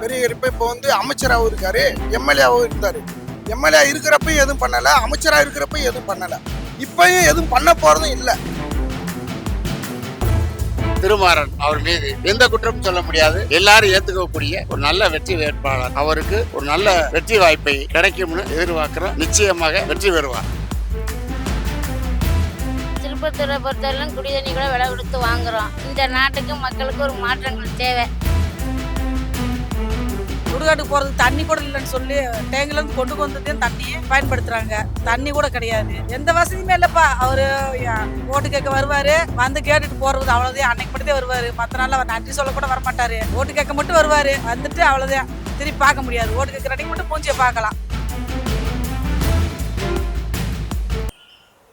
பெரிய இப்போ வந்து அமைச்சராகவும் இருக்காரு, எம்எல்ஏவும் இருந்தாரு. எம்எல்ஏ இருக்கிறப்ப எதுவும் பண்ணல, அமைச்சரா இருக்கிறப்ப எதுவும் பண்ணல. இப்பயும் எதுவும் பண்ண போறதும் இல்ல. திருமாறன் அவர் மீது எந்த குற்றமும் சொல்ல முடியாது. எல்லாரும் ஏத்துக்கக்கூடிய ஒரு நல்ல வெற்றி வேட்பாளர். அவருக்கு ஒரு நல்ல வெற்றி வாய்ப்பை கிடைக்கும்னு எதிர்பார்க்கிறோம். நிச்சயமாக வெற்றி பெறுவார். திருப்பத்தூரை பொறுத்தவரைக்கும் குடி தண்ணி கூட விலை கொடுத்து வாங்குறோம். இந்த நாட்டுக்கு மக்களுக்கு ஒரு மாற்றங்கள் தேவை. சுடுகாட்டுக்கு போறதுக்கு தண்ணி கூட இல்லைன்னு சொல்லி டேங்க்ல இருந்து கொண்டு வந்ததையும் தண்ணியை பயன்படுத்துறாங்க. தண்ணி கூட கிடையாது, எந்த வசதியுமே இல்லப்பா. அவரு ஓட்டு கேட்க வருவாரு, வந்து கேட்டுட்டு போறது அவ்வளவுதான். அன்னைக்கு மட்டும் வருவாரு, மத்த நாள் அவர் நன்றி சொல்ல கூட வரமாட்டாரு. ஓட்டு கேட்க மட்டும் வருவாரு, வந்துட்டு அவ்வளவுதான். திருப்பி பார்க்க முடியாது. ஓட்டு கேட்கற அன்னைக்கு மட்டும் மூஞ்சியை பார்க்கலாம்.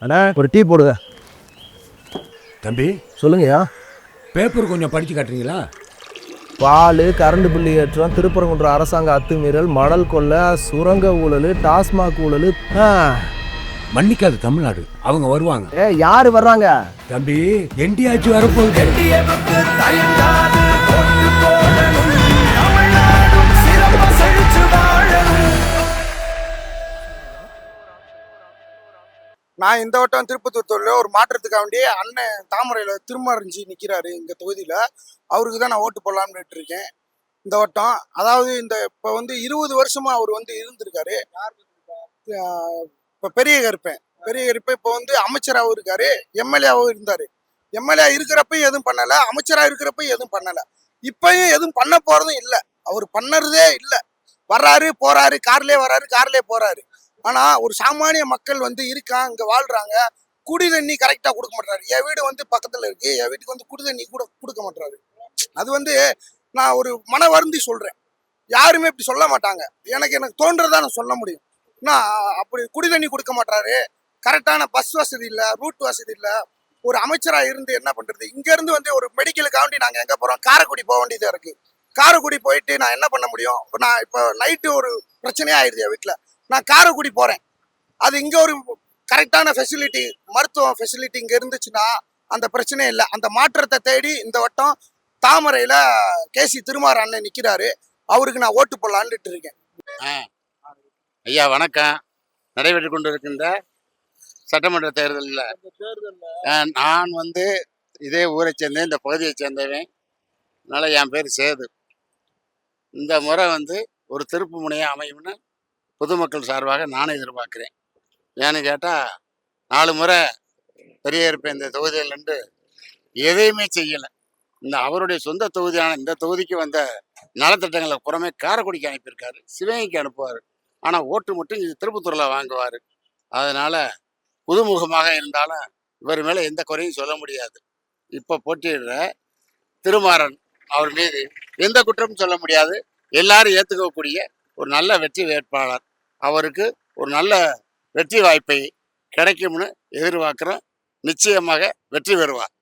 அண்ணா ஒரு டீ போடுங்க. தம்பி சொல்லுங்கய்யா. பேப்பர் கொஞ்சம் படிச்சு காட்டுறீங்களா? பால், கரண்ட் பில்லு ஏற்றம், திருப்பரங்குன்றம் அரசாங்க அத்துமீறல், மணல் கொள்ளை, சுரங்க ஊழல், டாஸ்மாக் ஊழல். மன்னிக்காது தமிழ்நாடு, அவங்க வருவாங்க. யாரு வர்றாங்க? தம்பி என்டி ஆட்சி வரப்போகுது. நான் இந்த வட்டம் திருப்பத்தூர்ல ஒரு மாற்றத்துக்காக வேண்டி அண்ணன் தாமரையில திருமறைஞ்சி நிக்கிறாரு இந்த தொகுதியில. அவருக்கு தான் நான் ஓட்டு போடலாம்னு இருக்கேன் இந்த வட்டம். அதாவது இந்த இப்ப வந்து 20 வருஷமா அவர் வந்து இருந்திருக்காரு. இப்ப பெரிய கருப்பேன் இப்போ வந்து அமைச்சராகவும் இருக்காரு, எம்எல்ஏவும் இருந்தாரு. எம்எல்ஏ இருக்கிறப்ப எதுவும் பண்ணல, அமைச்சரா இருக்கிறப்ப எதுவும் பண்ணல. இப்பயும் எதுவும் பண்ண போறதும் இல்ல. அவர் பண்ணறதே இல்ல. வர்றாரு போறாரு, கார்லயே வர்றாரு, கார்லயே போறாரு. ஆனா ஒரு சாமானிய மக்கள் வந்து இருக்காங்க, இங்க வாழ்றாங்க. குடி தண்ணி கரெக்டா கொடுக்க மாட்டாரு. என் வீடு வந்து பக்கத்துல இருக்கு, என் வீட்டுக்கு வந்து குடி தண்ணி கூட கொடுக்க மாட்டாரு. அது வந்து நான் ஒரு மன வருந்தி சொல்றேன். யாருமே இப்படி சொல்ல மாட்டாங்க. எனக்கு தோன்றதா நான் சொல்ல முடியும். அப்படி குடி தண்ணி கொடுக்க மாட்டாரு. கரெக்டான பஸ் வசதி இல்ல, ரூட் வசதி இல்ல. ஒரு அமைச்சரா இருந்து என்ன பண்றது? இங்க இருந்து வந்து ஒரு மெடிக்கலுக்காண்டி நாங்க எங்க போறோம்? காரைக்குடி போக வேண்டியதா இருக்கு. காரைக்குடி போயிட்டு நான் என்ன பண்ண முடியும்? நான் இப்ப நைட்டு ஒரு பிரச்சனையா ஆயிடுது என் வீட்டுல. நான் காரைக்குடி போறேன். அது இங்க ஒரு கரெக்டான ஃபெசிலிட்டி, மருத்துவ ஃபெசிலிட்டி இங்க இருந்துச்சுன்னா அந்த பிரச்சனையே இல்லை. அந்த மாற்றத்தை தேடி இந்த வட்டம் தாமரையில கேசி திருமாறன் அண்ணன் நிக்கிறாரு. அவருக்கு நான் ஓட்டு போடலான்ட்டு இருக்கேன். ஐயா வணக்கம். நடைபெற்று கொண்டு இருக்கின்ற சட்டமன்ற தேர்தலில் நான் வந்து இதே ஊரை சேர்ந்தேன், இந்த பகுதியை சேர்ந்தவன். அதனால என் பேர் சேது. இந்த முறை வந்து ஒரு திருப்பு முனையாக அமையும்னு பொதுமக்கள் சார்பாக நானும் எதிர்பார்க்குறேன். ஏன்னு கேட்டால் 4 முறை பெரிய இருப்பேன் இந்த தொகுதியில் நின்று எதையுமே செய்யலை. இந்த அவருடைய சொந்த தொகுதியான இந்த தொகுதிக்கு வந்த நலத்திட்டங்களை புறமே காரைக்குடிக்கு அனுப்பியிருக்காரு, சிவகங்கைக்கு அனுப்புவார். ஆனால் ஓட்டு மட்டும் இது திருப்பத்தூரில் வாங்குவார். அதனால் புதுமுகமாக இருந்தாலும் இவர் மேலே எந்த குறையும் சொல்ல முடியாது. இப்போ போட்டியிடுற திருமாறன் அவர் மீது எந்த குற்றமும் சொல்ல முடியாது. எல்லாரும் ஏற்றுக்கக்கூடிய ஒரு நல்ல வெற்றி வேட்பாளர். அவருக்கு ஒரு நல்ல வெற்றி வாய்ப்பை கிடைக்கும்னு எதிர்பார்க்கிறோம். நிச்சயமாக வெற்றி பெறுவார்.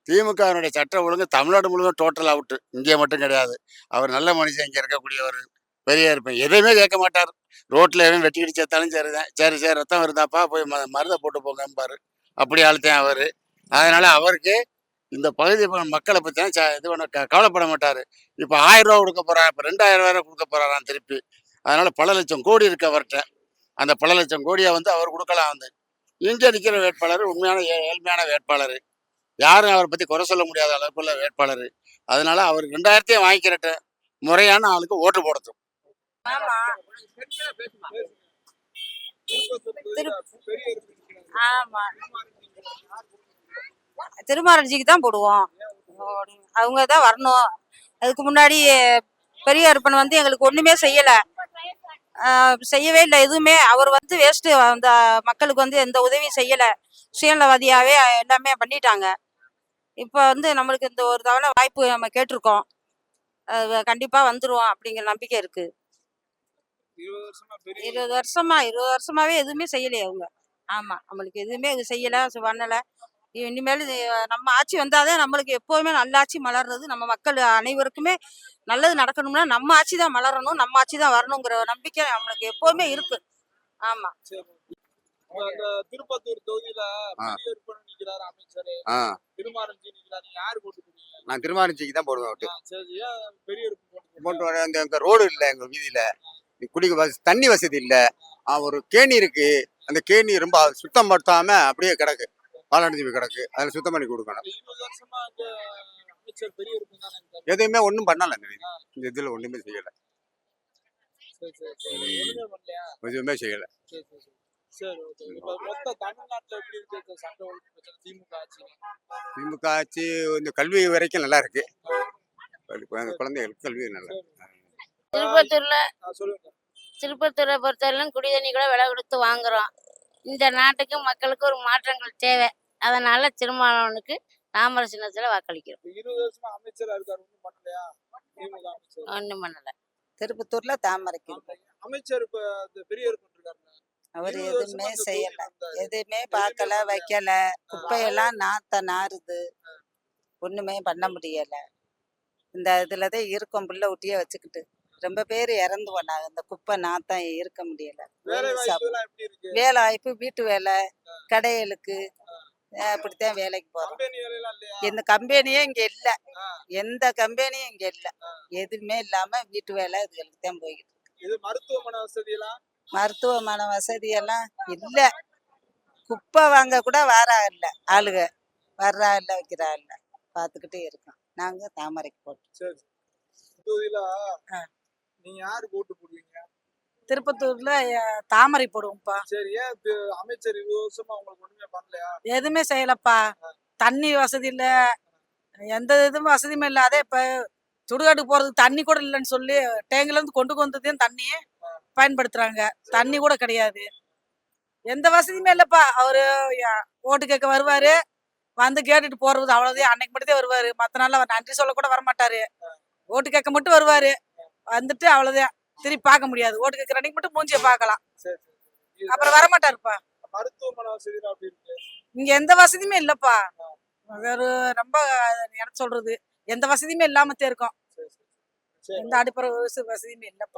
திமுகவினுடைய சட்ட ஒழுங்கு தமிழ்நாடு முழுவதும் டோட்டல் அவுட்டு, இங்கே மட்டும் கிடையாது. அவர் நல்ல மனுஷன், இங்கே இருக்கக்கூடியவர். பெரிய இருப்பேன் எதையுமே கேட்க மாட்டார். ரோட்டில் எதுவும் வெட்டிக்கிட்டு சேர்த்தாலும் சரிதான். சரி ரத்தம் வருதாப்பா, போய் மருந்தை போட்டு போங்கம்பாரு. அப்படி ஆளுத்தேன் அவர். அதனால அவருக்கு இந்த பகுதி மக்களை பற்றி இது பண்ண கவலைப்பட மாட்டார். இப்போ 1000 ரூபா கொடுக்க போறாரு, இப்போ 2000 ரூபா கொடுக்க போறாராம் திருப்பி. அதனால பல லட்சம் கோடி இருக்கு அவர்கிட்ட. அந்த பல லட்சம் கோடியை வந்து அவர் கொடுக்கலாம். வந்து இங்கே நிற்கிற வேட்பாளர் உண்மையான ஏழ்மையான வேட்பாளர். யாரும் அவரை பற்றி குறை சொல்ல முடியாத அளவுக்குள்ள வேட்பாளர். அதனால அவர் 2000 வாங்கிக்கிறட்ட முறையான ஆளுக்கு ஓட்டு போடட்டும். திருமாரஞ்சிக்கு தான் போடுவோம். அவங்க தான் வரணும். அதுக்கு முன்னாடி பெரிய அருப்பன் வந்து எங்களுக்கு ஒண்ணுமே செய்யவே இல்லை எதுவுமே. அவர் வந்து வேஸ்ட். அந்த மக்களுக்கு வந்து எந்த உதவியும் செய்யல. சுயநலவாதியாவே எல்லாமே பண்ணிட்டாங்க. இப்ப வந்து நம்மளுக்கு இந்த ஒரு தவணை வாய்ப்பு நம்ம கேட்டிருக்கோம். கண்டிப்பா வந்துருவோம் அப்படிங்கிற நம்பிக்கை இருக்கு. 20 வருஷமாவே எதுவுமே செய்யலையே அவங்க. ஆமா, நம்மளுக்கு எதுவுமே செய்யல, பண்ணல. இனிமேல் நம்ம ஆட்சி வந்தாதான் நம்மளுக்கு எப்போதுமே நல்ல ஆட்சி மலர்றது. நம்ம மக்கள் அனைவருக்குமே நல்லது நடக்கணும்னா நம்ம ஆட்சி தான் மலரணும், நம்ம ஆட்சி தான் வரணுங்கிற நம்பிக்கை நம்மளுக்கு எப்போதுமே இருக்கு. ஆமா. அந்த திருப்பத்தூர் தொகுதியில ஆ. பெரிய விற்பனை நிக்கிறாரு அமைச்சர் ஆ திருமாரஞ்சி நிக்கிறாரு. நீங்க யாரு போட்டு போடுவீங்க? நான் திருமாரஞ்சிக்கு தான் போடுவேன் ஓட்டு. சரி, ஏன் பெரிய விற்பனை போட்டு போட்டு வர அந்த எங்க ரோடு இல்லை எங்க வீதியில குடிக்க தண்ணி வசதி இல்லை. ஒரு கேணி இருக்கு, அந்த கேணி ரொம்ப சுத்தம் படுத்தாம அப்படியே கிடக்கு, பாலடைஞ்சு போய் கிடக்கு. அதில் சுத்தம் பண்ணி கொடுக்கணும். 20 வருஷமா அங்க அமைச்சர் பெரிய விற்பனை தானே இருக்காரு. எதுவுமே ஒன்றும் பண்ணல இந்த இதில் ஒன்றுமே செய்யலை. சரி. ஒண்ணுமே பண்ணலையா? எதுவுமே செய்யலை. சரி, ஓகே. இப்ப மொத்த தமிழ்நாட்டுல எப்படி இருக்கு இந்த சட்ட ஒழுங்கு பிரச்சனை திமுக ஆட்சி? திமுக ஆட்சி இந்த கல்வி வரைக்கும் நல்லா இருக்கு. குழந்தைகளுக்கு கல்வி நல்லா இருக்கு. திருப்பத்தூர்ல சொல்லுங்க. திருப்பத்தூரை பொறுத்தவரையிலும் குடி தண்ணி கூட விலை கொடுத்து வாங்குறோம். இந்த நாட்டுக்கு மக்களுக்கு ஒரு மாற்றங்கள் தேவை. அதனால திருமாவளவனுக்கு தாமரை சின்னத்துல வாக்களிக்கிறோம். 20 வருஷமா அமைச்சரா இருக்காரு, ஒண்ணும் பண்ணலையா? திமுக அமைச்சர் ஒன்றும் பண்ணல. திருப்பத்தூர்ல தாமரைக்கு அமைச்சர் இப்ப இந்த பெரிய விற்பனை இருக்காரு. அவர் 20 எதுவுமே வருஷமா இந்த செய்யல, தொகுதியில இருந்தாரு. எதுவுமே பார்க்கல வைக்கல. குப்பையெல்லாம் நாறுது, ஒண்ணுமே பண்ண முடியல. இந்த இதுலதான் இருக்கோம், புள்ள ஊட்டியே வச்சுக்கிட்டு. ரொம்ப பேர் இறந்து போனாங்க, இந்த குப்பை நாத்தம் இருக்க முடியல. வேலை வாய்ப்பு எல்லாம் எப்படி இருக்கு? வேலை வாய்ப்பு, வீட்டு வேலை, கடைகளுக்கு அப்படித்தான் வேலைக்கு போறோம். கம்பெனி வேலை எல்லாம் இல்லையா? இந்த கம்பெனியே இங்க இல்ல, எந்த கம்பெனியும் இங்க இல்ல. எதுவுமே இல்லாம வீட்டு வேலை இதுகளுக்கு தான் போய்கிட்டு இருக்கு. இது மருத்துவமனை வசதி எல்லாம் மருத்துவமனை வசதியெல்லாம் இல்ல. குப்பை வாங்க கூட வாரா இல்ல, ஆளுக வர்றா இல்ல, வைக்கிறா இல்ல. பார்த்துக்கிட்டே இருக்கோம். நாங்க தாமரைக்கு போட்டோம். சரி. தொகுதியில நீங்க யாரு போட்டு போடுவீங்க? திருப்பத்தூர்ல தாமரை போடுவோம்ப்பா. சரி, ஏன் அமைச்சர் 20 வருஷமா உங்களுக்கு ஒண்ணுமே பண்ணலையா? எதுவுமே செய்யலப்பா. தண்ணி வசதி இல்ல, எந்த இதுவும் வசதியுமே இல்லாத இப்ப சுடுகாட்டுக்கு போறதுக்கு தண்ணி கூட இல்லைன்னு சொல்லி டேங்கில இருந்து கொண்டு வந்ததையும் தண்ணியே பயன்படுத்துறாங்க. தண்ணி கூட கிடையாது, எந்த வசதியுமே இல்லப்பா. அவரு ஓட்டு கேட்க வருவாரு, வந்து கேட்டுட்டு போறது அவ்வளவுதான். அன்னைக்கு மட்டும் தான் வருவாரு, மத்த நாள் அவர் நன்றி சொல்ல கூட வரமாட்டாரு. ஓட்டு கேட்க மட்டும் வருவாரு, வந்துட்டு அவ்வளவுதான். திருப்பி பார்க்க முடியாது. ஓட்டு கேட்கற அன்னைக்கு மட்டும் மூஞ்சிய பார்க்கலாம், சரி. அப்புறம் வரமாட்டாருப்பா. மருத்துவமனை வசதி எல்லாம் அப்படி இருக்கு. இங்க எந்த வசதியுமே இல்லப்பா. ஒரு ரொம்ப என்ன சொல்றது, எந்த வசதியுமே இல்லாமத்தே இருக்கோம். சரி. எந்த அடிப்படை வசதியுமே இல்லப்பா.